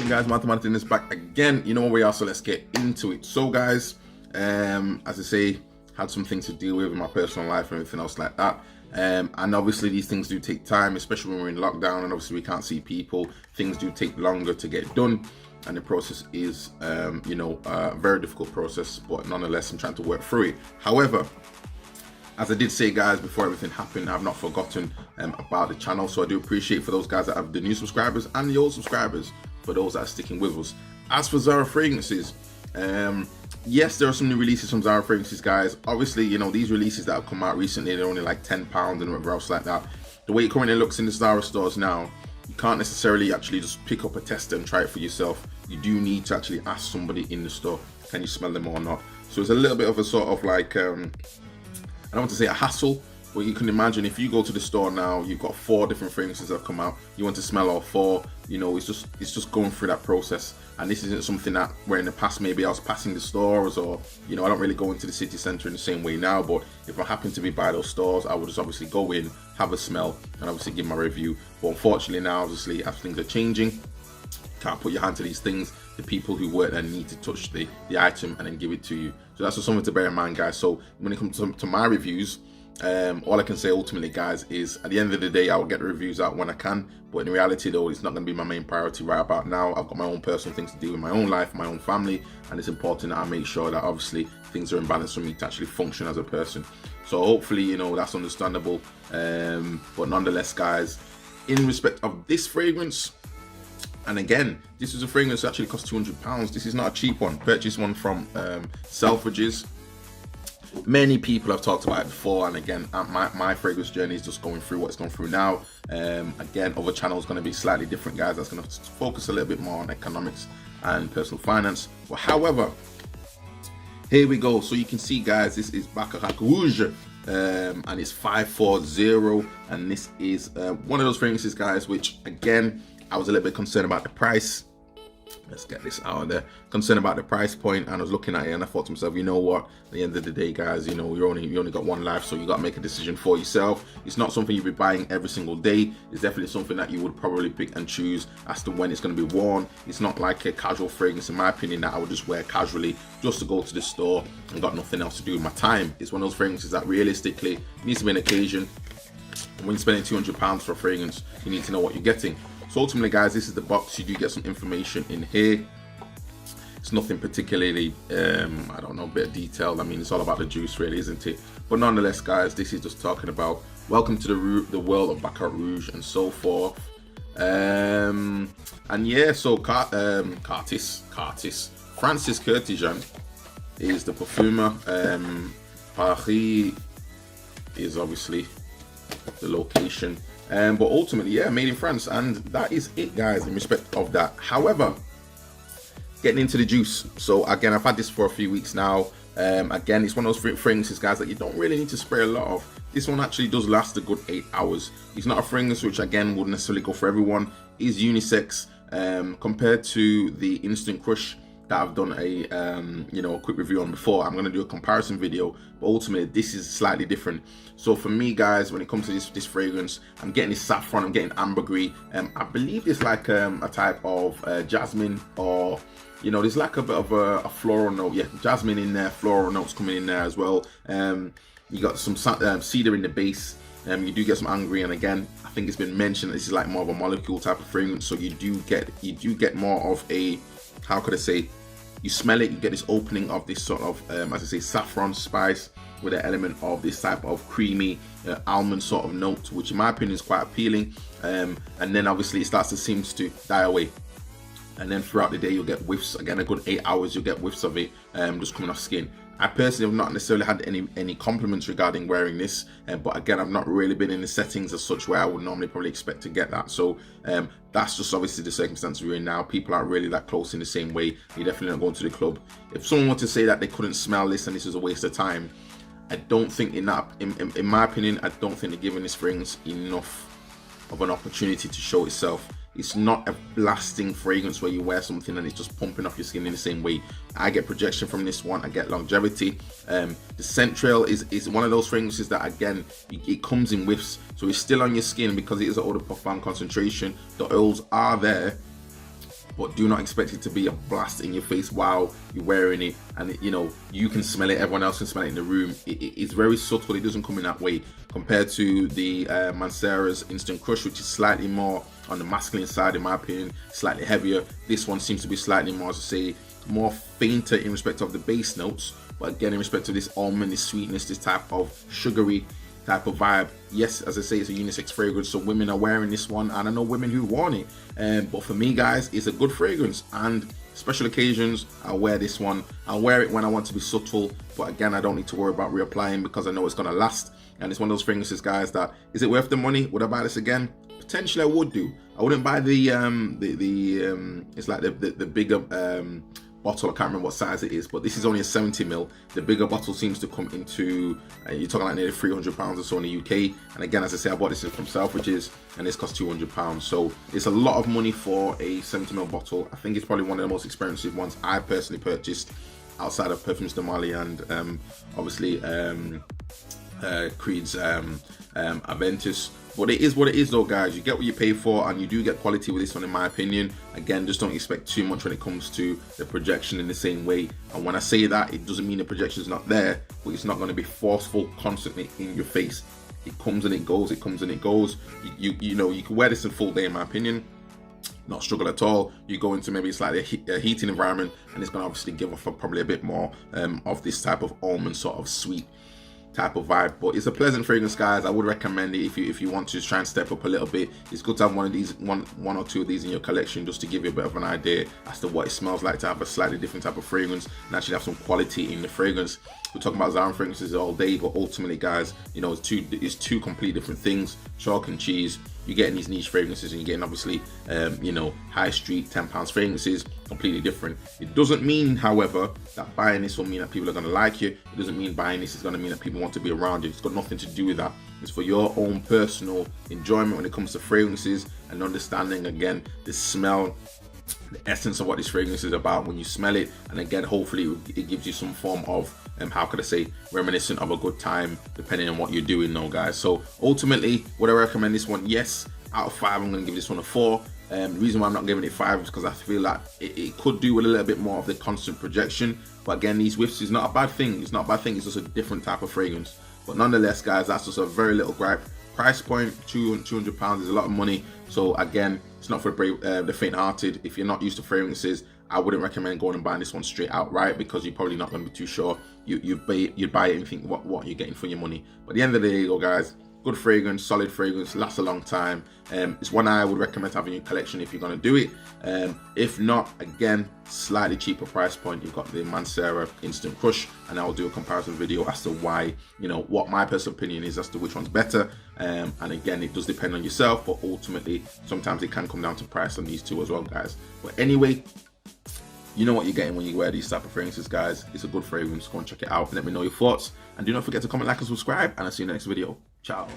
guys, Martin is back again. You know where we are, so let's get into it. So guys, as I say, had some things to deal with in my personal life and everything else like that. And obviously these things do take time, especially when we're in lockdown and obviously we can't see people. Things do take longer to get done, and the process is a very difficult process, but nonetheless I'm trying to work through it. However, as I did say, guys, before everything happened, I've not forgotten about the channel. So I do appreciate for those guys that have the new subscribers and the old subscribers, for those that are sticking with us. As for Zara fragrances, yes, there are some new releases from Zara fragrances, guys. Obviously, you know, these releases that have come out recently, they're only like £10 and whatever else like that. The way it currently looks in the Zara stores now, you can't necessarily actually just pick up a tester and try it for yourself. You do need to actually ask somebody in the store, can you smell them or not? So it's a little bit of a sort of like, I don't want to say a hassle, but you can imagine if you go to the store now, you've got 4 different fragrances that have come out. You want to smell all 4. You know, it's just going through that process. And this isn't something that where in the past maybe I was passing the stores, or you know, I don't really go into the city centre in the same way now. But if I happen to be by those stores, I would just obviously go in, have a smell, and obviously give my review. But unfortunately now, obviously, as things are changing, can't put your hand to these things. The people who work there need to touch the item and then give it to you. So that's just something to bear in mind, guys. So when it comes to my reviews, all I can say ultimately, guys, is at the end of the day, I will get the reviews out when I can. But in reality, though, it's not going to be my main priority right about now. I've got my own personal things to do in my own life, my own family, and it's important that I make sure that obviously things are in balance for me to actually function as a person. So hopefully, you know, that's understandable. But nonetheless, guys, in respect of this fragrance, and again, this is a fragrance that actually costs £200. This is not a cheap one. Purchased one from Selfridges. Many people have talked about it before, and again, my fragrance journey is just going through what it's going through now. Again, other channels going to be slightly different, guys. That's going to focus a little bit more on economics and personal finance. But however, here we go. So you can see, guys, this is Baccarat Rouge, and it's 540, and this is one of those fragrances, guys, which again, I was a little bit concerned about the price. Let's get this out of there. Concerned about the price point, and I was looking at it and I thought to myself, you know what, at the end of the day, guys, you know, you only got one life, so you got to make a decision for yourself. It's not something you'll be buying every single day. It's definitely something that you would probably pick and choose as to when it's going to be worn. It's not like a casual fragrance, in my opinion, that I would just wear casually just to go to the store and got nothing else to do with my time. It's one of those fragrances that realistically needs to be an occasion. And when you're spending £200 for a fragrance, you need to know what you're getting. So ultimately, guys, this is the box. You do get some information in here. It's nothing particularly, I don't know, a bit of detail. I mean, it's all about the juice, really, isn't it? But nonetheless, guys, this is just talking about welcome to the world of Baccarat Rouge and so forth. And yeah, so Francis Curtijan is the perfumer. Paris is obviously the location. But ultimately, yeah, made in France, and that is it, guys, in respect of that. However, getting into the juice. So again, I've had this for a few weeks now. Again, it's one of those fragrances, guys, that you don't really need to spray a lot of. This one actually does last a good 8 hours. It's not a fragrance which, again, wouldn't necessarily go for everyone. It's unisex compared to the Instant Crush that I've done a quick review on before. I'm going to do a comparison video, but ultimately this is slightly different. So for me, guys, when it comes to this fragrance, I'm getting this saffron, I'm getting ambergris. I believe it's like a type of jasmine, or you know, there's like a bit of a floral note. Yeah, jasmine in there, floral notes coming in there as well. You got some cedar in the base. You do get some ambergris, and again, I think it's been mentioned that this is like more of a molecule type of fragrance. So you do get more of a, how could I say, you smell it, you get this opening of this sort of, as I say, saffron spice with an element of this type of creamy almond sort of note, which in my opinion is quite appealing. And then obviously it starts to seem to die away. And then throughout the day you'll get whiffs, again a good 8 hours, you'll get whiffs of it just coming off skin. I personally have not necessarily had any compliments regarding wearing this, but again, I've not really been in the settings as such where I would normally probably expect to get that. So that's just obviously the circumstances we're in now. People aren't really that close in the same way. You're definitely not going to the club. If someone were to say that they couldn't smell this and this is a waste of time, I don't think in my opinion, I don't think they're giving this fragrance enough of an opportunity to show itself. It's not a blasting fragrance where you wear something and it's just pumping off your skin in the same way. I get projection from this one, I get longevity. The scent trail is one of those fragrances that, again, it comes in whiffs, so it's still on your skin because it is an eau de parfum concentration. The oils are there, but do not expect it to be a blast in your face while you're wearing it. And you know, you can smell it, everyone else can smell it in the room. It's very subtle, it doesn't come in that way compared to the Mancera's Instant Crush, which is slightly more on the masculine side in my opinion, slightly heavier. This one seems to be slightly more, to say, more fainter in respect of the base notes, but again in respect to this almond, this sweetness, this type of sugary type of vibe. Yes, as I say, it's a unisex fragrance, so women are wearing this one, and I know women who want it, but for me guys, it's a good fragrance, and special occasions I'll wear this one. I'll wear it when I want to be subtle, but again I don't need to worry about reapplying because I know it's going to last. And it's one of those fragrances guys that, is it worth the money? Would I buy this again? Potentially I would do. I wouldn't buy the it's like the bigger bottle. I can't remember what size it is, but this is only a 70 ml. The bigger bottle seems to come into you're talking like nearly £300 or so in the UK. And again, as I say, I bought this from Selfridges, and this costs £200. So it's a lot of money for a 70 ml bottle. I think it's probably one of the most expensive ones I personally purchased outside of Perfumes de Mali and obviously Creed's Aventus. But it is what it is though guys, you get what you pay for, and you do get quality with this one in my opinion. Again, just don't expect too much when it comes to the projection in the same way. And when I say that, it doesn't mean the projection is not there, but it's not going to be forceful constantly in your face. It comes and it goes, it comes and it goes. You know, you can wear this in full day in my opinion, not struggle at all. You go into maybe slightly a heating environment, and it's going to obviously give off probably a bit more of this type of almond sort of sweet type of vibe. But it's a pleasant fragrance guys. I would recommend it if you want to try and step up a little bit. It's good to have one of these, one or two of these in your collection, just to give you a bit of an idea as to what it smells like, to have a slightly different type of fragrance and actually have some quality in the fragrance. We're talking about Zaran fragrances all day, but ultimately guys, you know, it's two completely different things. Chalk and cheese. You're getting these niche fragrances, and you're getting obviously you know, high street £10 fragrances, completely different. It doesn't mean, however, that buying this will mean that people are going to like you. It doesn't mean buying this is going to mean that people want to be around you. It's got nothing to do with that. It's for your own personal enjoyment when it comes to fragrances, and understanding again the smell, the essence of what this fragrance is about when you smell it. And again, hopefully it gives you some form of how could I say, reminiscent of a good time, depending on what you're doing though guys. So ultimately, would I recommend this one? Yes. Out of 5, I'm going to give this one a 4. The reason why I'm not giving it 5 is because I feel like it could do with a little bit more of the constant projection. But again, these whiffs is not a bad thing. It's not a bad thing. It's just a different type of fragrance. But nonetheless, guys, that's just a very little gripe. Price point, £200 is a lot of money. So again, it's not for the faint-hearted. If you're not used to fragrances, I wouldn't recommend going and buying this one straight outright, because you're probably not going to be too sure. You'd buy it and think what you're getting for your money. But at the end of the day, though, guys, good fragrance, solid fragrance, lasts a long time. It's one I would recommend having in your collection if you're going to do it. If not, again, slightly cheaper price point. You've got the Mancera Instant Crush, and I will do a comparison video as to why, you know, what my personal opinion is as to which one's better. And again, it does depend on yourself, but ultimately, sometimes it can come down to price on these two as well, guys. But anyway, you know what you're getting when you wear these type of fragrances, guys. It's a good fragrance. Go and check it out and let me know your thoughts. And do not forget to comment, like, and subscribe. And I'll see you in the next video. Ciao.